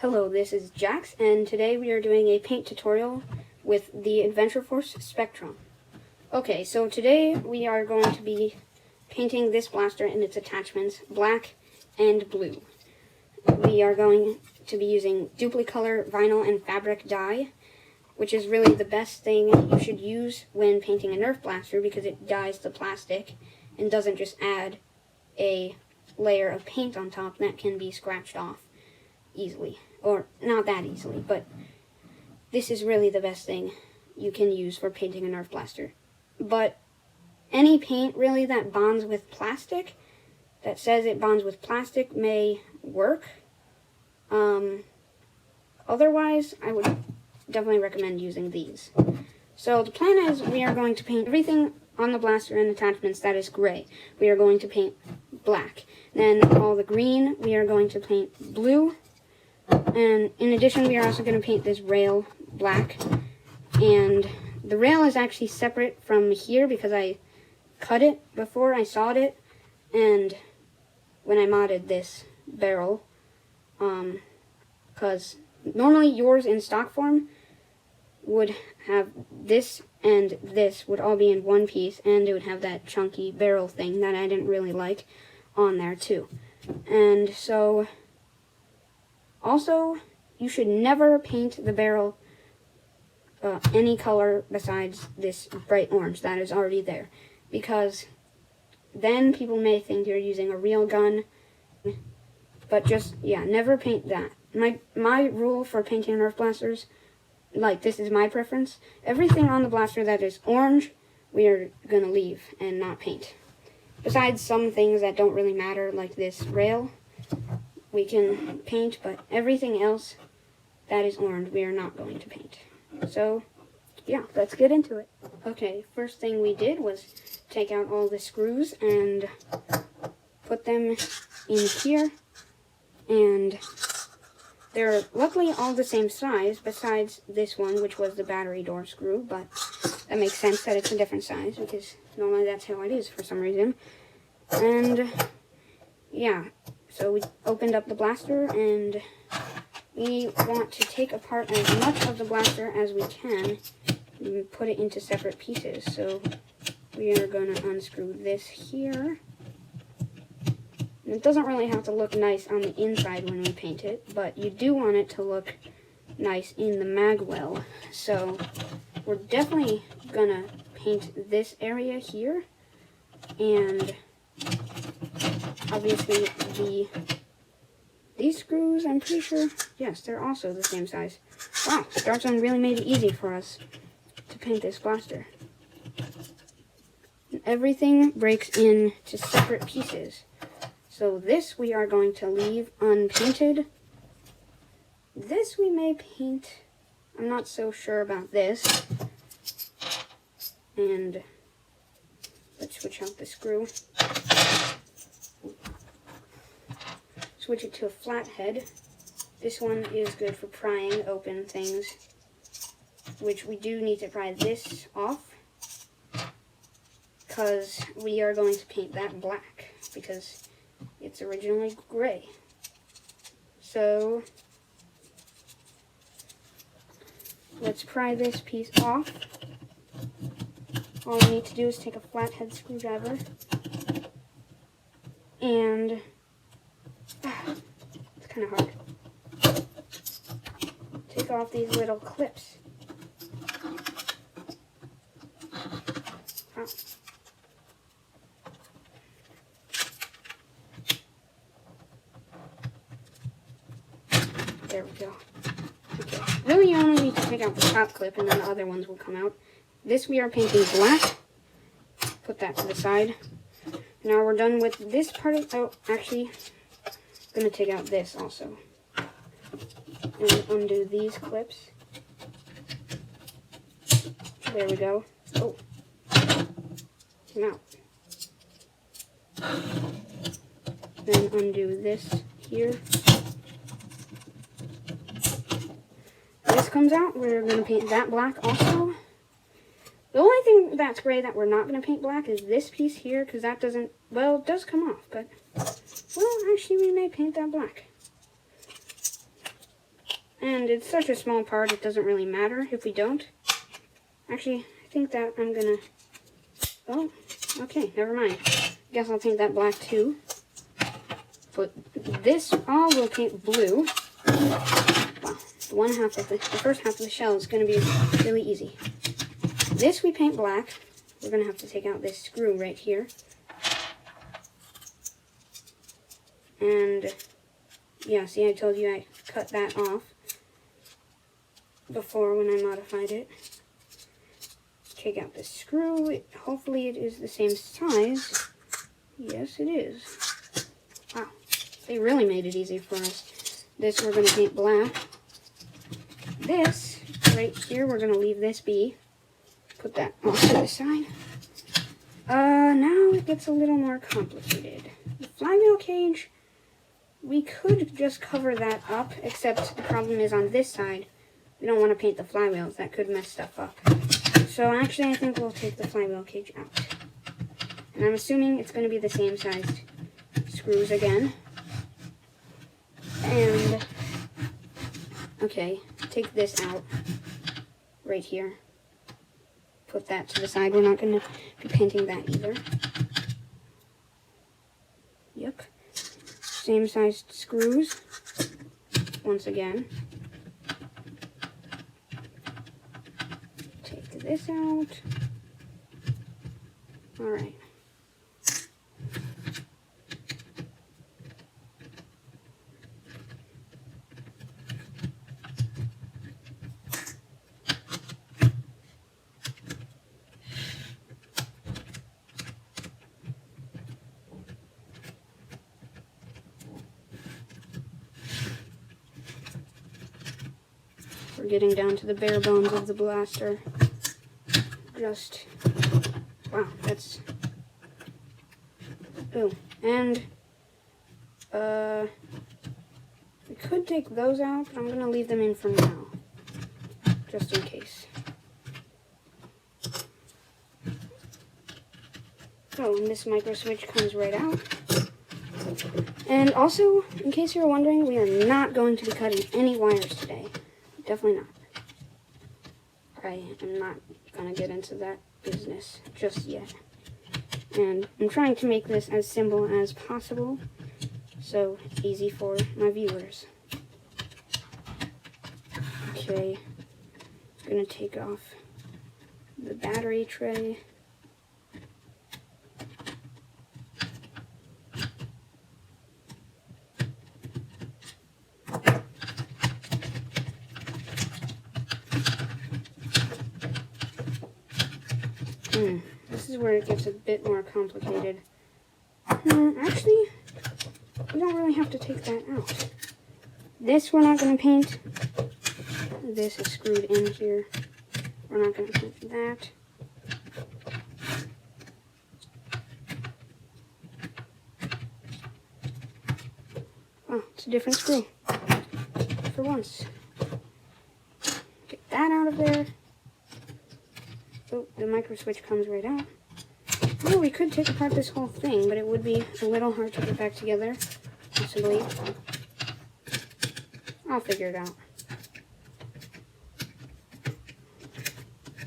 Hello, this is Jax, and today we are doing a paint tutorial with the Adventure Force Spectrum. Okay, so today we are going to be painting this blaster and its attachments black and blue. We are going to be using Duplicolor vinyl and fabric dye, which is really the best thing you should use when painting a Nerf blaster because it dyes the plastic and doesn't just add a layer of paint on top that can be scratched off easily. Or not that easily, but this is really the best thing you can use for painting a Nerf blaster. But any paint really that bonds with plastic, that says it bonds with plastic, may work. Otherwise, I would definitely recommend using these. So the plan is we are going to paint everything on the blaster and attachments that is gray. We are going to paint black. Then all the green, we are going to paint blue. And in addition, we are also going to paint this rail black. And the rail is actually separate from here because I cut it before I sawed it. And when I modded this barrel, because normally yours in stock form would have this and this would all be in one piece, and it would have that chunky barrel thing that I didn't really like on there too. And so also, you should never paint the barrel any color besides this bright orange that is already there, because then people may think you're using a real gun. But just, yeah, never paint that. My rule for painting Nerf blasters, like this is my preference, everything on the blaster that is orange, we are going to leave and not paint. Besides some things that don't really matter, like this rail, we can paint, but everything else that is orange, we are not going to paint. So, yeah, let's get into it. Okay, first thing we did was take out all the screws and put them in here. And they're luckily all the same size, besides this one, which was the battery door screw, but that makes sense that it's a different size, because normally that's how it is for some reason. And, yeah. So we opened up the blaster, and we want to take apart as much of the blaster as we can and put it into separate pieces. So we are going to unscrew this here. And it doesn't really have to look nice on the inside when we paint it, but you do want it to look nice in the magwell. So we're definitely going to paint this area here, and obviously these screws, I'm pretty sure, yes, they're also the same size. Wow, Star Zone really made it easy for us to paint this blaster. And everything breaks into separate pieces. So this we are going to leave unpainted. This we may paint. I'm not so sure about this. And let's switch out the screw. Switch it to a flat head. This one is good for prying open things, which we do need to pry this off because we are going to paint that black because it's originally gray. So let's pry this piece off. All we need to do is take a flathead screwdriver and it's kind of hard. Take off these little clips. Oh. There we go. Okay. Really, you only need to take out the top clip and then the other ones will come out. This we are painting black. Put that to the side. Now we're done with this part of, oh, actually, I'm going to take out this also. And undo these clips. There we go. Oh. Come out. Then undo this here. This comes out. We're going to paint that black also. The only thing that's gray that we're not going to paint black is this piece here, because that doesn't, well, it does come off, but, well, actually we may paint that black. And it's such a small part, it doesn't really matter if we don't. Actually, I think that I'm gonna... Oh, okay, never mind. Guess I'll paint that black too. But this all will paint blue. Wow, the first half of the shell is gonna be really easy. This we paint black. We're gonna have to take out this screw right here. And yeah, see, I told you I cut that off before when I modified it. Take out the screw. Hopefully it is the same size. Yes, it is. Wow, they really made it easy for us. This we're going to paint black. This right here, we're going to leave this be. Put that off to the side. Now it gets a little more complicated. The flywheel cage, we could just cover that up, except the problem is on this side, we don't want to paint the flywheels. That could mess stuff up. So actually, I think we'll take the flywheel cage out. And I'm assuming it's going to be the same sized screws again. And, okay, take this out right here. Put that to the side. We're not going to be painting that either. Yep. Same sized screws. Once again. Take this out. Alright. We're getting down to the bare bones of the blaster. Just, wow, that's, oh, and, we could take those out, but I'm going to leave them in for now, just in case. Oh, and this micro switch comes right out. And also, in case you're wondering, we are not going to be cutting any wires today. Definitely not. I am not going to get into that business just yet. And I'm trying to make this as simple as possible, so it's easy for my viewers. Okay, I'm going to take off the battery tray. This is where it gets a bit more complicated. Actually, we don't really have to take that out. This we're not going to paint. This is screwed in here. We're not going to paint that. Oh, it's a different screw. For once. Get that out of there. Oh, the micro switch comes right out. Oh, we could take apart this whole thing, but it would be a little hard to get back together, possibly. I'll figure it out.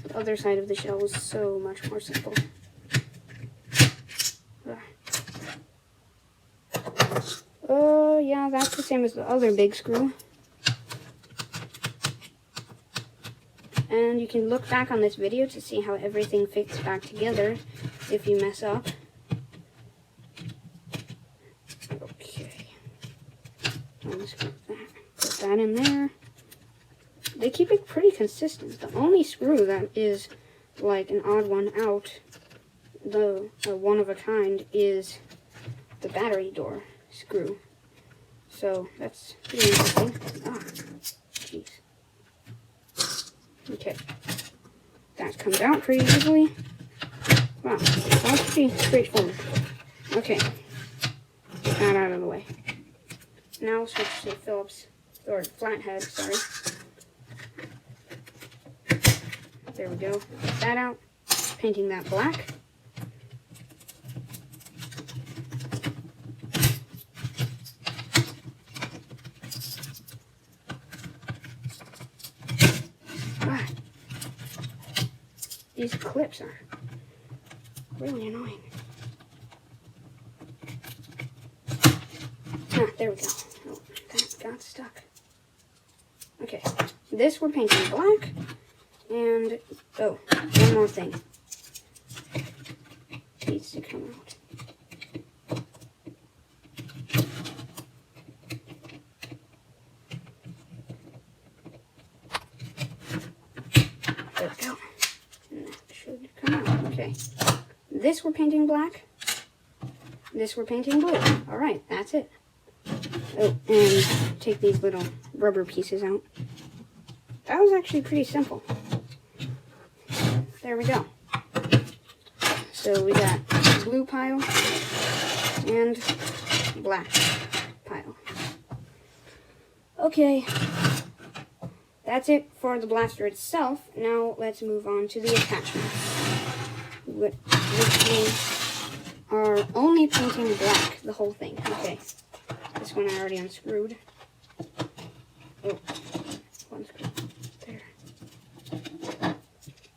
The other side of the shell was so much more simple. Yeah, that's the same as the other big screw. And you can look back on this video to see how everything fits back together if you mess up. Okay. Put that in there. They keep it pretty consistent. The only screw that is like an odd one out, the one of a kind, is the battery door screw. So that's pretty interesting. Ah, jeez. Okay, that comes out pretty easily. Wow, that's pretty straightforward. Okay, get that out of the way. Now we'll switch to Phillips, or flathead, sorry. There we go, get that out. Painting that black. These clips are really annoying. Ah, there we go. Oh, that got stuck. Okay, this we're painting black. And, oh, one more thing. Needs to come out. There we go. And that should come out. Okay. This we're painting black. This we're painting blue. Alright, that's it. Oh, and take these little rubber pieces out. That was actually pretty simple. There we go. So we got blue pile and black pile. Okay, that's it for the blaster itself. Now let's move on to the attachments, which we are only painting black, the whole thing. Okay, this one I already unscrewed. Oh, one screw. There.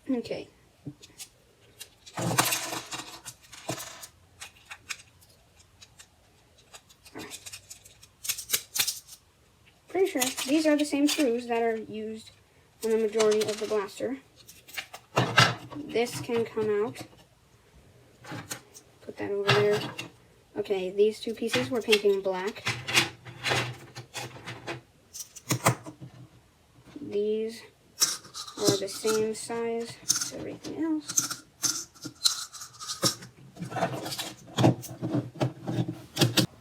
Okay. Alright. Pretty sure these are the same screws that are used on the majority of the blaster. This can come out. Put that over there. Okay, these two pieces we're painting black. These are the same size as everything else.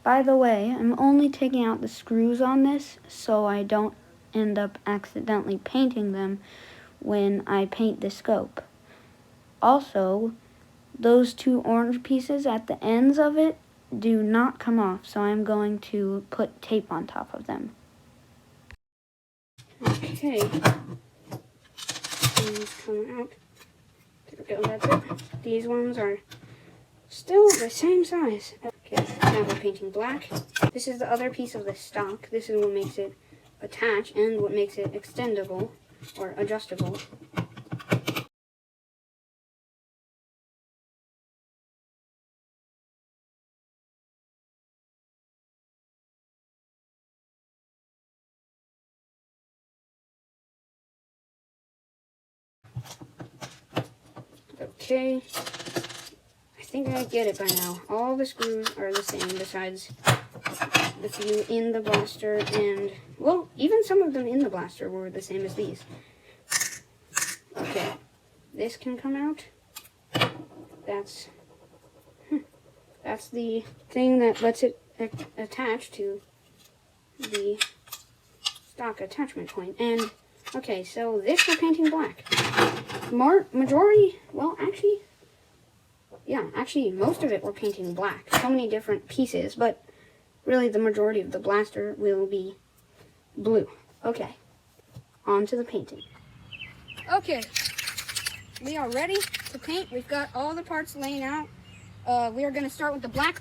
By the way, I'm only taking out the screws on this so I don't end up accidentally painting them when I paint the scope. Also, those two orange pieces at the ends of it do not come off, so I'm going to put tape on top of them. Okay. These come out. There we go, that's it. These ones are still the same size. Okay, now we're painting black. This is the other piece of the stock. This is what makes it attach and what makes it extendable or adjustable. Okay, I think I get it by now. All the screws are the same besides the few in the blaster and, well, even some of them in the blaster were the same as these. Okay, this can come out. That's the thing that lets it attach to the stock attachment point. And, okay, so this we're painting black. Majority, well, actually, yeah, actually, most of it we're painting black. So many different pieces, but really the majority of the blaster will be blue. Okay, on to the painting. Okay, we are ready to paint. We've got all the parts laying out. We are going to start with the black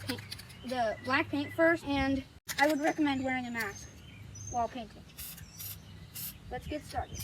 paint first, and I would recommend wearing a mask while painting. Let's get started.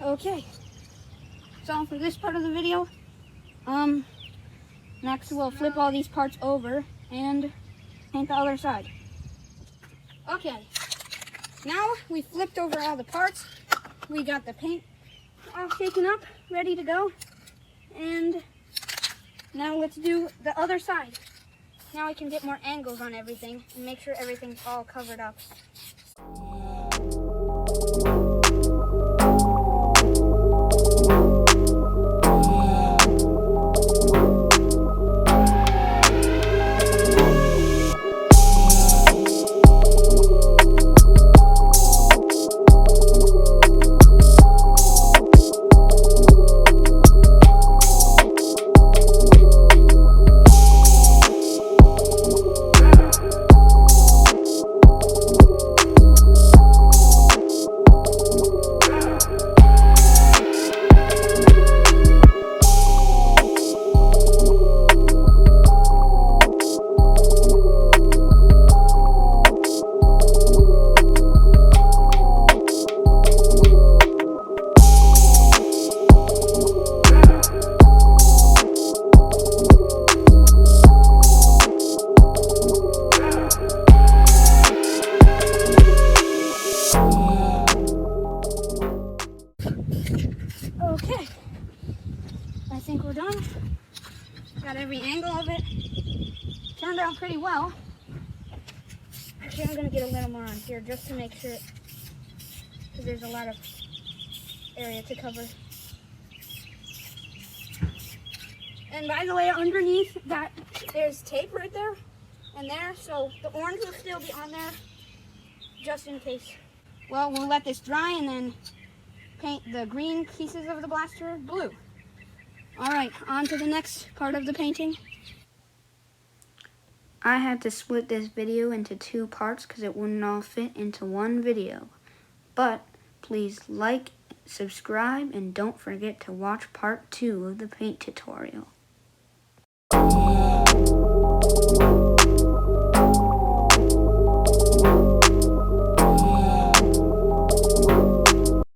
Okay, so for this part of the video, next we'll flip all these parts over and paint the other side. Okay, now we flipped over all the parts. We got the paint all shaken up, ready to go. And now let's do the other side. Now I can get more angles on everything and make sure everything's all covered up. Okay, I think we're done. Got every angle of it. Turned out pretty well. Actually, I'm gonna get a little more on here just to make sure, because there's a lot of area to cover. And by the way, underneath that, there's tape right there and there, so the orange will still be on there just in case. Well, we'll let this dry and then paint the green pieces of the blaster blue. All right, on to the next part of the painting. I had to split this video into 2 parts because it wouldn't all fit into one video. But please like, subscribe, and don't forget to watch part 2 of the paint tutorial.